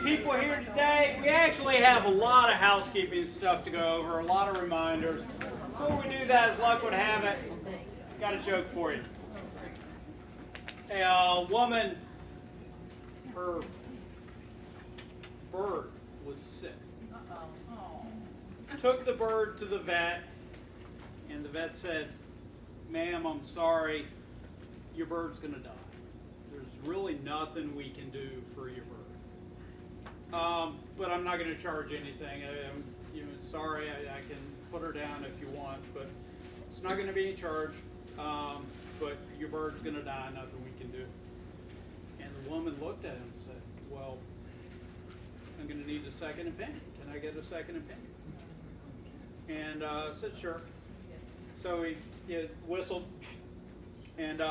people here today. We actually have a lot of housekeeping stuff to go over, a lot of reminders. Before we do that, as luck would have it, got a joke for you. A woman, her bird was sick. Took the bird to the vet, and the vet said, "Ma'am, I'm sorry, your bird's going to die. There's really nothing we can do for your bird. But I'm not going to charge anything. I'm sorry, I can put her down if you want, but it's not going to be in charge. But your bird's going to die, nothing we can do." And the woman looked at him and said, "Well, I'm going to need a second opinion. Can I get a second opinion?" And I said, "Sure." So he whistled, and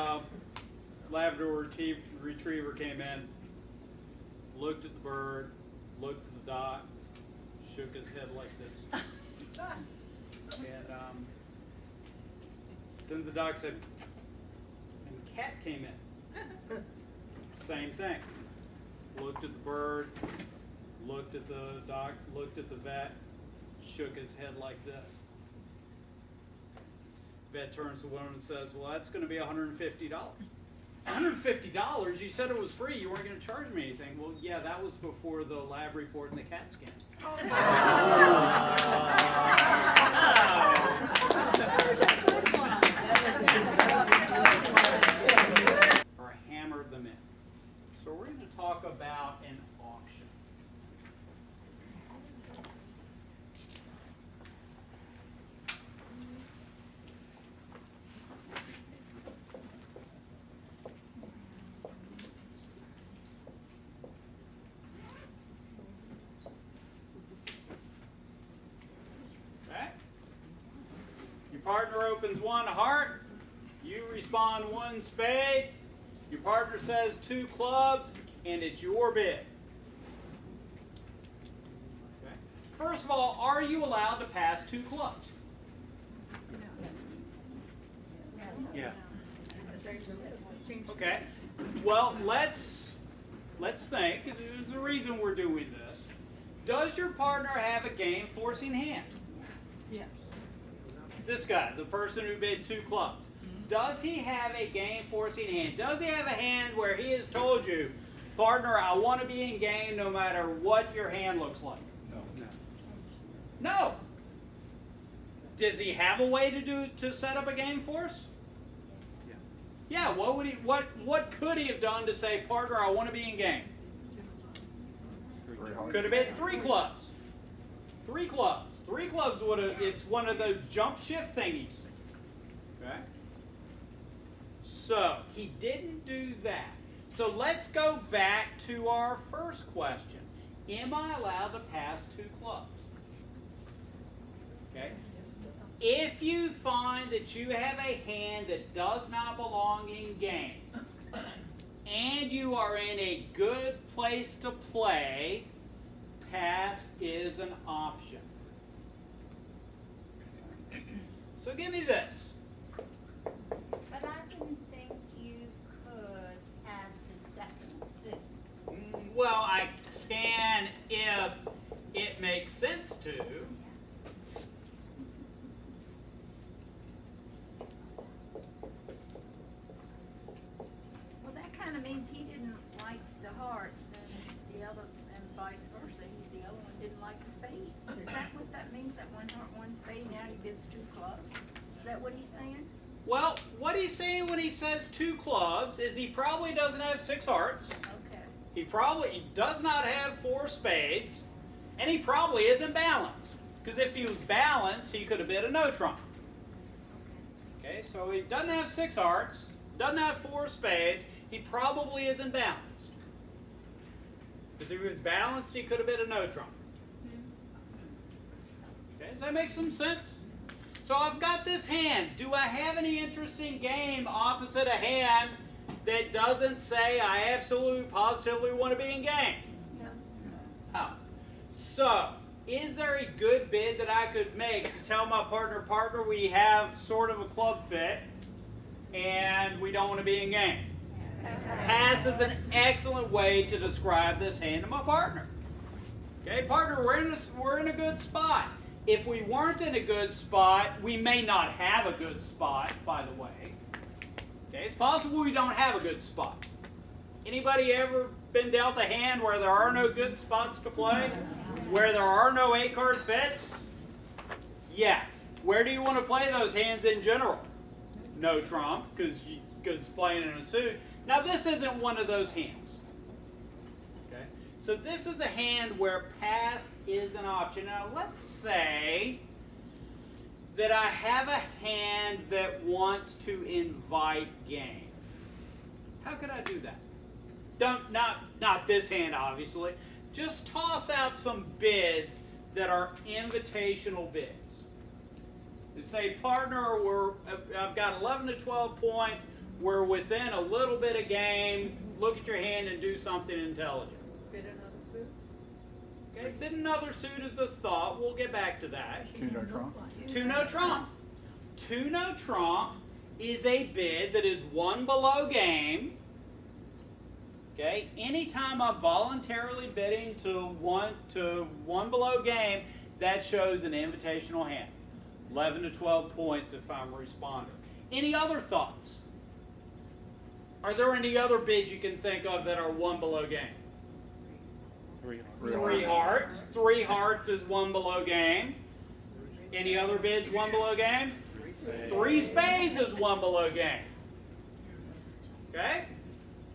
Labrador retriever came in, looked at the bird, looked at the doc, shook his head like this. And then the doc said, and the cat came in. Same thing. Looked at the bird, looked at the doc, looked at the vet, shook his head like this. Vet turns to the woman and says, "Well, that's going to be $150. $150? You said it was free. You weren't going to charge me anything." "Well, yeah, that was before the lab report and the CAT scan." Or hammered them in. So we're going to talk about an auction. Your partner opens one heart, you respond one spade, your partner says two clubs, and it's your bid. Okay. First of all, are you allowed to pass two clubs? Yeah. Okay. Well, let's think. There's a reason we're doing this. Does your partner have a game forcing hand? Yeah. This guy, the person who bid two clubs, does he have a game forcing hand? Does he have a hand where he has told you, "Partner, I want to be in game no matter what your hand looks like"? No. Does he have a way to set up a game for us? Yeah. What could he have done to say, "Partner, I want to be in game"? Could have been three clubs. Three clubs. Three clubs would have, it's one of those jump shift thingies. Okay? So, he didn't do that. So let's go back to our first question. Am I allowed to pass two clubs? Okay? If you find that you have a hand that does not belong in game, and you are in a good place to play, pass is an option. So give me this. But I didn't think you could pass his second suit. Well, I can if it makes sense to. Well, that kind of means he didn't like the hearts and the other, and vice versa. The other one didn't like the spades. Is that what that means? That one heart, one spade, now he bids two clubs? Is that what he's saying? Well, what he's saying when he says two clubs is he probably doesn't have six hearts. Okay. He does not have four spades, and he probably isn't balanced. Because if he was balanced, he could have bid a no trump. Okay, so he doesn't have six hearts, doesn't have four spades, he probably isn't balanced. If he was balanced, he could have bid a no trump. Okay, does that make some sense? So I've got this hand. Do I have any interesting game opposite a hand that doesn't say I absolutely, positively want to be in game? No. Oh. So, is there a good bid that I could make to tell my partner, we have sort of a club fit, and we don't want to be in game? Pass is an excellent way to describe this hand to my partner. Okay, partner, we're in a good spot. If we weren't in a good spot, we may not have a good spot, by the way. Okay, it's possible we don't have a good spot. Anybody ever been dealt a hand where there are no good spots to play? Where there are no 8-card fits? Yeah. Where do you want to play those hands in general? No trump, because it's playing in a suit. Now this isn't one of those hands. Okay? So this is a hand where pass is an option. Now let's say that I have a hand that wants to invite game. How could I do that? Not this hand, obviously. Just toss out some bids that are invitational bids. Say, partner, I've got 11 to 12 points. We're within a little bit of game. Look at your hand and do something intelligent. Bid another suit? Okay, bid another suit is a thought. We'll get back to that. Two no trump. Two no trump. Two no trump is a bid that is one below game. Okay, anytime I'm voluntarily bidding to one below game, that shows an invitational hand. 11 to 12 points if I'm a responder. Any other thoughts? Are there any other bids you can think of that are one below game? Three hearts. 3 hearts is one below game. Any other bids one below game? 3 spades is one below game. Okay?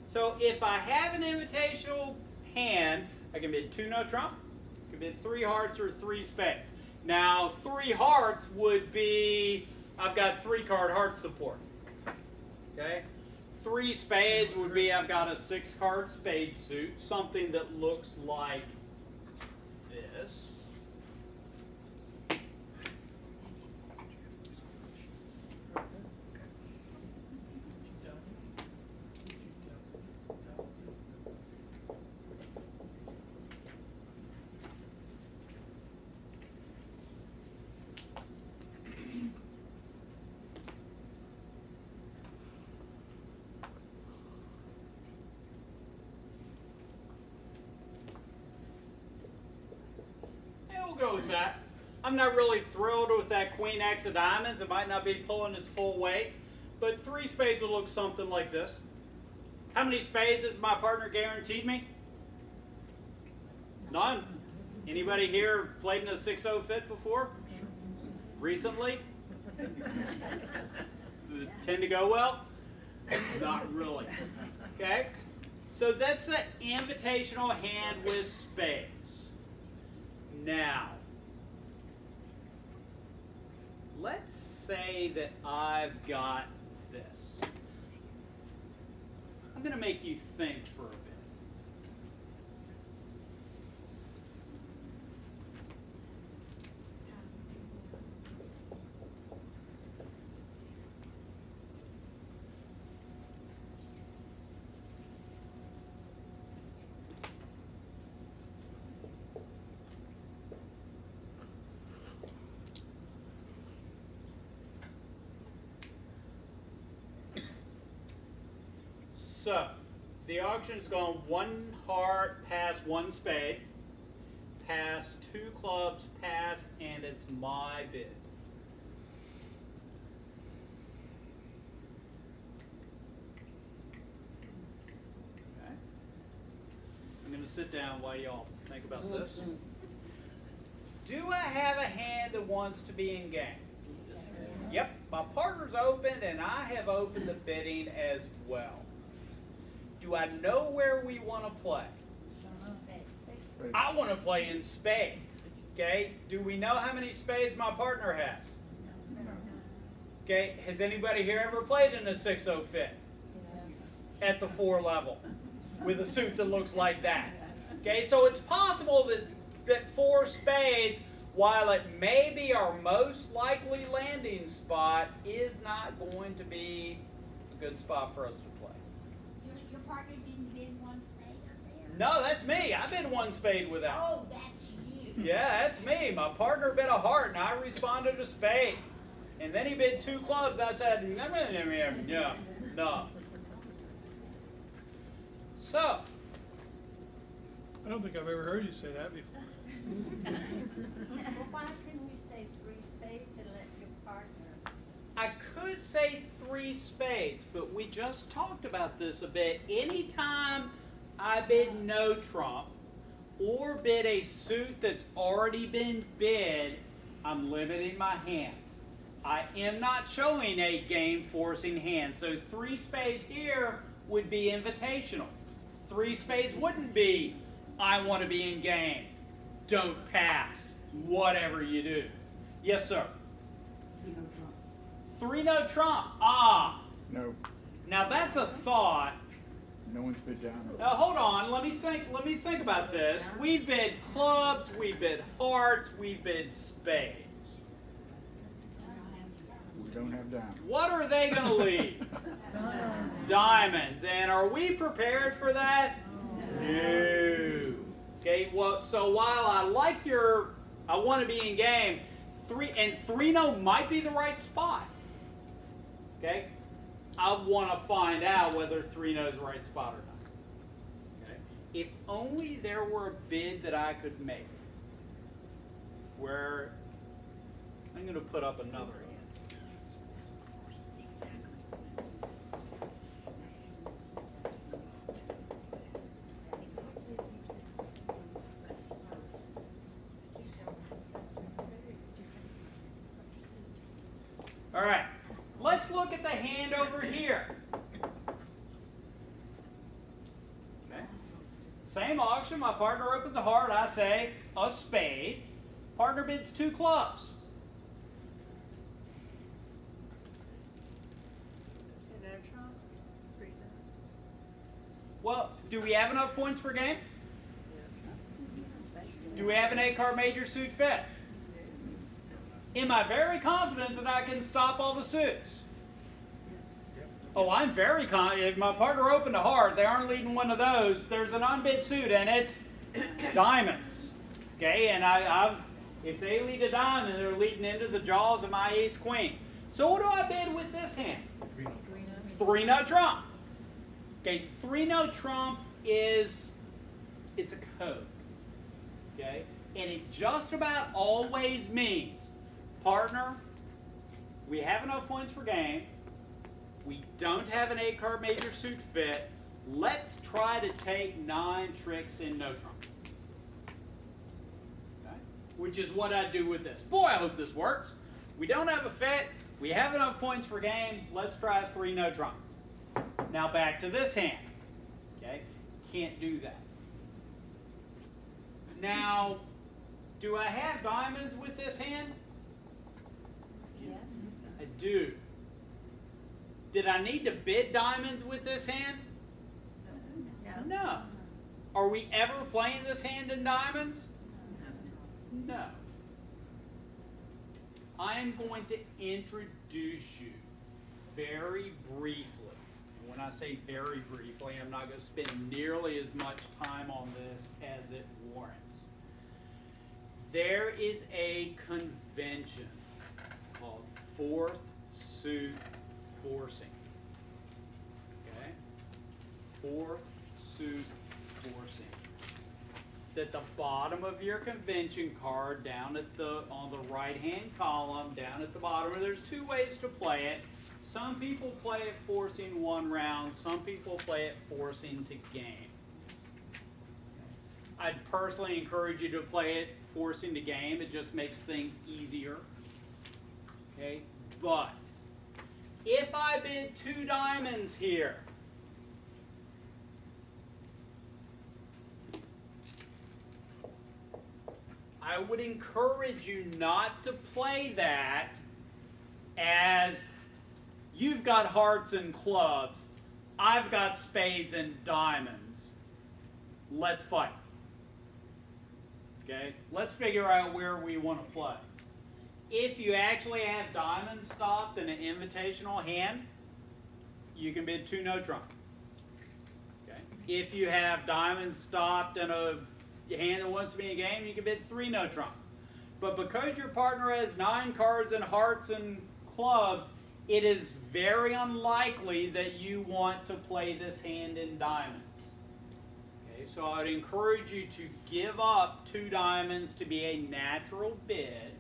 So if I have an invitational hand, I can bid 2 no trump, I can bid 3 hearts or 3 spades. Now 3 hearts would be, I've got 3-card heart support. Okay? 3 spades would be, I've got a 6-card spade suit, something that looks like this. Go with that. I'm not really thrilled with that Queen X of diamonds. It might not be pulling its full weight, but 3 spades will look something like this. How many spades has my partner guaranteed me? None. Anybody here played in a 6-0 fit before? Recently? Does it tend to go well? Not really. Okay? So that's the invitational hand with spades. Now, let's say that I've got this. I'm going to make you think for a bit. So, the auction's gone 1 heart, pass 1 spade, pass 2 clubs, pass, and it's my bid. Okay. I'm going to sit down while y'all think about this. Do I have a hand that wants to be in game? Yep, my partner's opened and I have opened the bidding as well. Do I know where we want to play? I want to play in spades. Okay, do we know how many spades my partner has? Okay, has anybody here ever played in a 6-0 fit? At the 4 level with a suit that looks like that. Okay, so it's possible that 4 spades, while it may be our most likely landing spot, is not going to be a good spot for us to play. Your partner didn't bid 1 spade up there? No, that's me. I bid 1 spade with that. Oh, that's you. Yeah, that's me. My partner bid a heart and I responded a spade. And then he bid 2 clubs. I said, no. So, I don't think I've ever heard you say that before. Well, why couldn't you say 3 spades and let your partner? I could say 3 spades, but we just talked about this a bit. Anytime I bid no trump or bid a suit that's already been bid, I'm limiting my hand. I am not showing a game forcing hand. So 3 spades here would be invitational. 3 spades wouldn't be, I want to be in game. Don't pass. Whatever you do. Yes, sir. 3 no trump. Ah. No, Now that's a thought. no one's bid diamonds. Now hold on. Let me think about this. We bid clubs. We bid hearts. We bid spades. We don't have diamonds. What are they going to lead? Diamonds. And are we prepared for that? No. Okay. Well, so while I like I want to be in game. 3 no might be the right spot. Okay. I want to find out whether 3 no is the right spot or not. Okay. If only there were a bid that I could make, where I'm going to put up another hand. All right, let's look at the hand over here. Okay. Same auction, my partner opens a heart, I say a spade. Partner bids 2 clubs. Well, do we have enough points for game? Do we have an 8-card major suit fit? Am I very confident that I can stop all the suits? Oh, I'm very confident. If my partner opened a heart, they aren't leading one of those. There's an unbid suit, and it's diamonds. Okay, and if they lead a diamond, they're leading into the jaws of my ace queen. So what do I bid with this hand? 3 no trump. Okay, 3 no trump it's a code. Okay, and it just about always means, partner, we have enough points for game. We don't have an 8-card major suit fit. Let's try to take 9 tricks in no trump. Okay? Which is what I do with this. Boy, I hope this works. We don't have a fit. We have enough points for game. Let's try a 3 no trump. Now back to this hand. Okay? Can't do that. Now, do I have diamonds with this hand? Yes. I do. Did I need to bid diamonds with this hand? No. Are we ever playing this hand in diamonds? No. I am going to introduce you very briefly. And when I say very briefly, I'm not going to spend nearly as much time on this as it warrants. There is a convention called 4th suit forcing. Okay? 4th suit forcing. It's at the bottom of your convention card, down at on the right-hand column, down at the bottom. There's 2 ways to play it. Some people play it forcing 1 round. Some people play it forcing to game. I'd personally encourage you to play it forcing to game. It just makes things easier. Okay, but if I bid 2 diamonds here, I would encourage you not to play that as you've got hearts and clubs, I've got spades and diamonds. Let's fight. Okay, let's figure out where we want to play. If you actually have diamonds stopped in an invitational hand, you can bid 2 no trump. Okay. If you have diamonds stopped in a hand that wants to be in a game, you can bid 3 no trump. But because your partner has 9 cards and hearts and clubs, it is very unlikely that you want to play this hand in diamonds. Okay, so I would encourage you to give up 2 diamonds to be a natural bid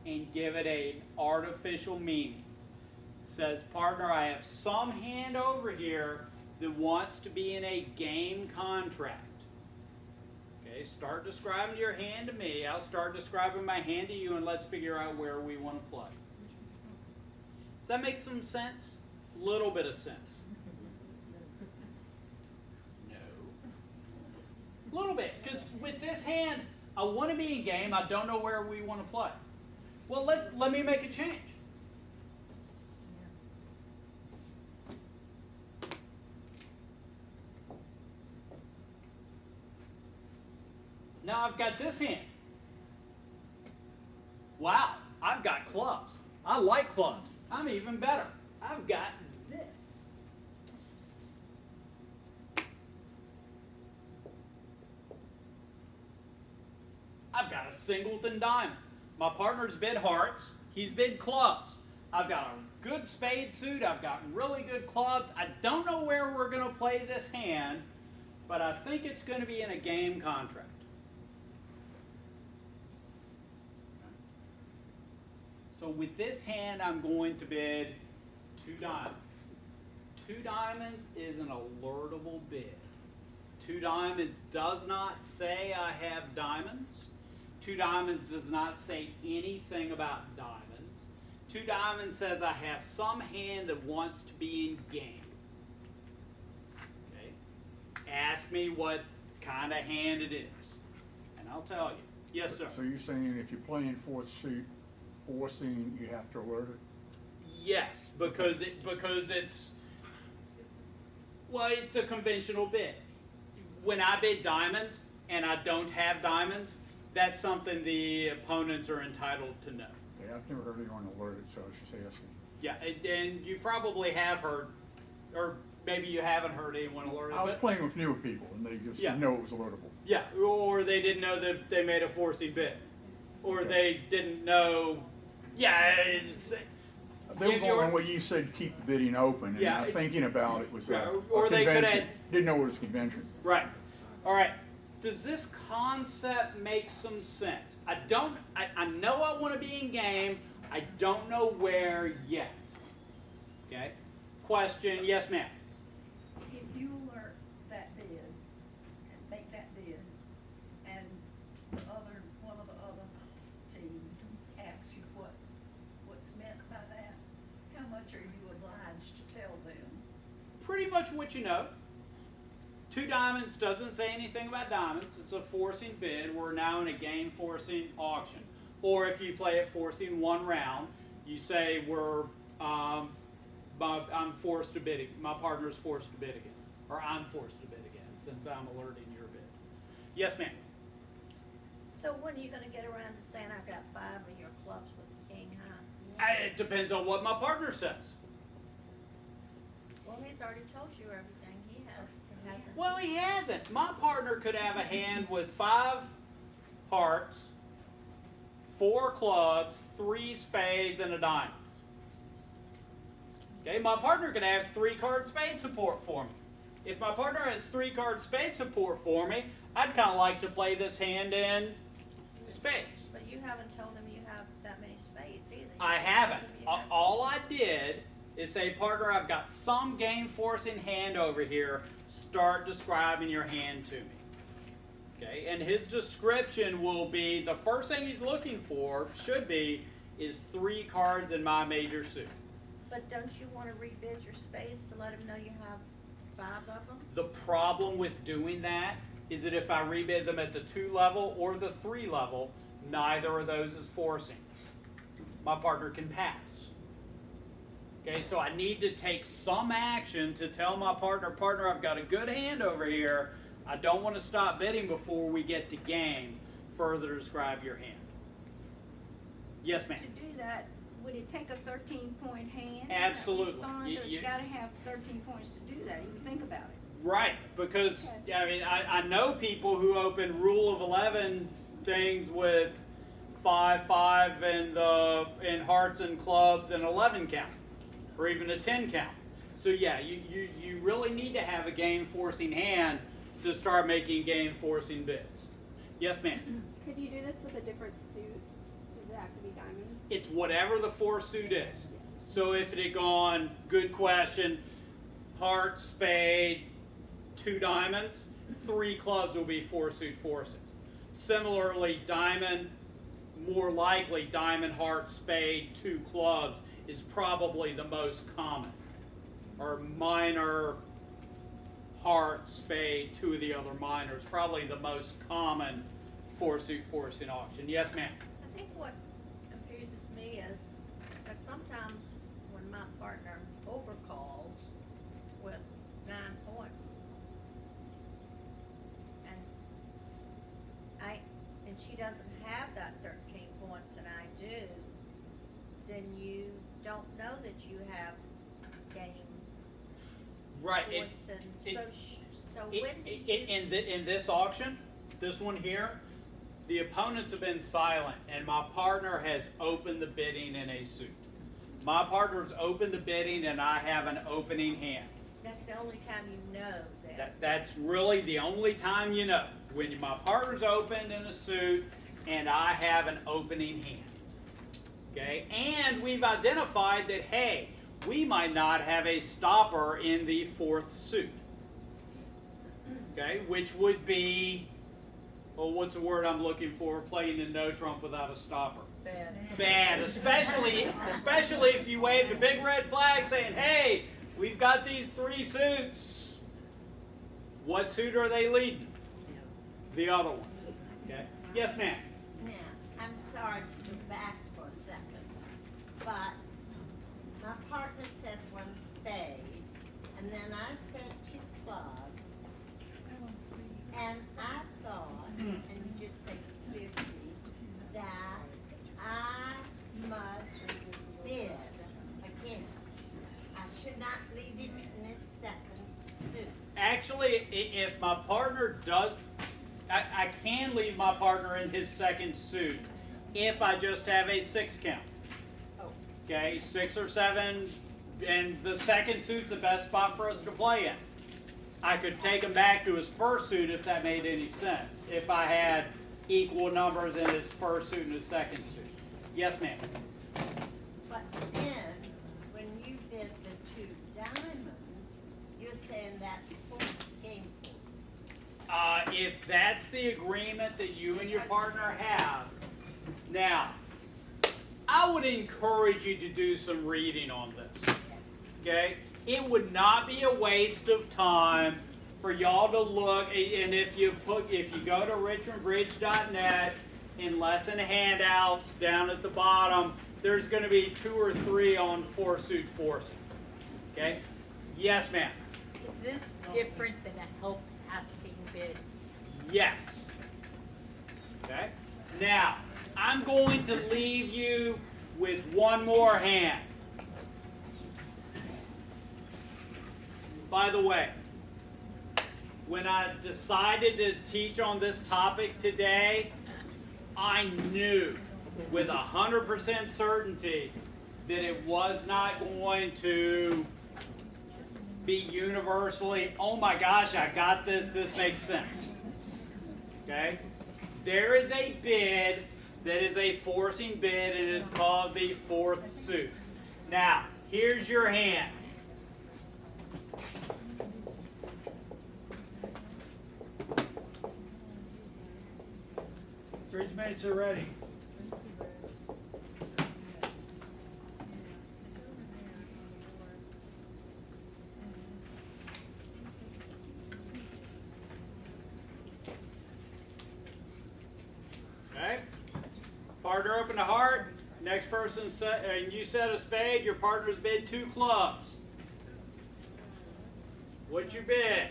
and give it an artificial meaning. It says, partner, I have some hand over here that wants to be in a game contract. Okay, start describing your hand to me. I'll start describing my hand to you, and let's figure out where we want to play. Does that make some sense? A little bit of sense. No. A little bit, because with this hand, I want to be in game. I don't know where we want to play. Well, let me make a change. Now I've got this hand. Wow, I've got clubs. I like clubs. I'm even better. I've got this. I've got a singleton diamond. My partner's bid hearts. He's bid clubs. I've got a good spade suit. I've got really good clubs. I don't know where we're going to play this hand, but I think it's going to be in a game contract. So with this hand, I'm going to bid 2 diamonds. 2 diamonds is an alertable bid. 2 diamonds does not say I have diamonds. 2 diamonds does not say anything about diamonds. 2 diamonds says I have some hand that wants to be in game. Okay? Ask me what kind of hand it is, and I'll tell you. Yes, sir. So you're saying if you're playing 4th suit, forcing, you have to alert it? Yes, because it's a conventional bid. When I bid diamonds and I don't have diamonds, that's something the opponents are entitled to know. Yeah, I've never heard anyone alert it, so I was just asking. Yeah, and you probably have heard, or maybe you haven't heard anyone alert it. I was but- playing with newer people, and they just Yeah. didn't know it was alertable. Yeah, or they didn't know that they made a forcing bid, or Okay. they didn't know. Yeah, They were If going you're- on what you said, keep the bidding open, and Yeah, I'm thinking about it was Yeah, a or they could convention. have- Didn't know it was a convention. right. All right. Does this concept make some sense? I know I want to be in game. I don't know where yet. Okay. Question. Yes, ma'am. If you alert that bid and make that bid, and one of the other teams asks you what's meant by that, how much are you obliged to tell them? Pretty much what you know. 2 diamonds doesn't say anything about diamonds. It's a forcing bid. We're now in a game forcing auction. Or if you play it forcing 1 round, you say I'm forced to bid. My partner's forced to bid again, or I'm forced to bid again, since I'm alerting your bid. Yes, ma'am. So when are you gonna get around to saying I've got 5 of your clubs with the king high? It depends on what my partner says. Well, he's already told you everything he hasn't. Well, he hasn't. My partner could have a hand with 5 hearts, 4 clubs, 3 spades, and a diamond. Okay, my partner could have 3-card spade support for me. If my partner has 3-card spade support for me, I'd kind of like to play this hand in spades. But you haven't told him you have that many spades either. I haven't. You haven't. All I did is say, partner, I've got some game forcing hand over here. Start describing your hand to me. Okay, and his description will be, the first thing he's looking for, should be, is 3 cards in my major suit. But don't you wanna rebid your spades to let him know you have 5 of them? The problem with doing that is that if I rebid them at the 2 level or the 3 level, neither of those is forcing. My partner can pass. Okay, so I need to take some action to tell my partner, I've got a good hand over here. I don't want to stop bidding before we get to game. Further describe your hand. Yes, ma'am. To do that, would it take a 13-point hand? Absolutely. Is that respond, or it's gotta have 13 points to do that, even think about it. Right, because I mean I know people who open Rule of 11 things with 5-5 and hearts and clubs and 11 count, or even a 10 count. So yeah, you really need to have a game forcing hand to start making game forcing bids. Yes, ma'am. Could you do this with a different suit? Does it have to be diamonds? It's whatever the force suit is. So if it had gone, good question, heart, spade, 2 diamonds, 3 clubs will be 4 suit forcing. Similarly, diamond, more likely diamond, heart, spade, 2 clubs is probably the most common. Or minor, heart, spade, 2 of the other minors, probably the most common 4 suit forcing auction. Yes, ma'am. I think what confuses me is that sometimes when my partner overcalls with 9 points, and she doesn't have that 13 points and I do, then you don't know that you have game Right. force and so when do you? In this auction, this one here, the opponents have been silent, and my partner has opened the bidding in a suit. My partner's opened the bidding, and I have an opening hand. That's the only time you know that. That's really the only time you know, when my partner's opened in a suit, and I have an opening hand. Okay, and we've identified that, hey, we might not have a stopper in the 4th suit. Okay, which would be, well, what's the word I'm looking for? Playing in no trump without a stopper. Bad, especially if you waved a big red flag saying, hey, we've got these 3 suits. What suit are they leading? The other one. Okay. Yes, ma'am. Now, I'm sorry to go back for a second, but my partner said 1 spade, and then I said 2 clubs, and I thought, and you just make it clear to me, that I must bid again. I should not leave him in his 2nd suit. Actually, if my partner does, I can leave my partner in his 2nd suit if I just have a 6 count. Okay, 6 or 7, and the 2nd suit's the best spot for us to play in. I could take him back to his 1st suit if that made any sense, if I had equal numbers in his 1st suit and his 2nd suit. Yes, ma'am. But then, when you bid the 2 diamonds, you're saying that game force. If that's the agreement that you and your partner have, now, I would encourage you to do some reading on this, okay? It would not be a waste of time for y'all to look, and if you go to richmondbridge.net, in lesson handouts down at the bottom, there's going to be 2 or 3 on 4 suit forcing, okay? Yes, ma'am. Is this different than a help asking bid? Yes. Okay? Now, I'm going to leave you with one more hand. By the way, when I decided to teach on this topic today, I knew with 100% certainty that it was not going to be universally, oh my gosh, I got this, this makes sense. Okay? There is a bid that is a forcing bid, and it's called the 4th suit. Now, here's your hand. Bridge mates are ready. Okay? Partner opened a heart. Next person said, and you said a spade. Your partner's bid 2 clubs. What's your bid?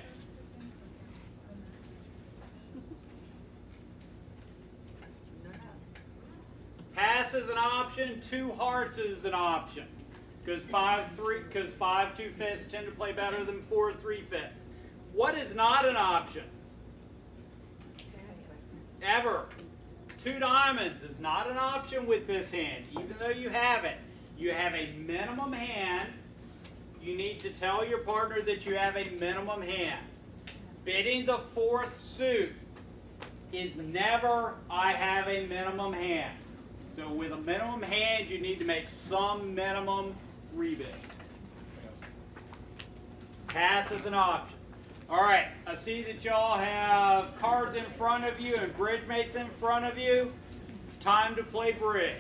Pass is an option. 2 hearts is an option. Because 5 2-5s tend to play better than 4 3-5s. What is not an option? Ever. 2 diamonds is not an option with this hand, even though you have it. You have a minimum hand. You need to tell your partner that you have a minimum hand. Bidding the fourth suit is never, I have a minimum hand. So with a minimum hand, you need to make some minimum rebid. Pass is an option. All right, I see that y'all have cards in front of you and bridge mates in front of you. It's time to play bridge.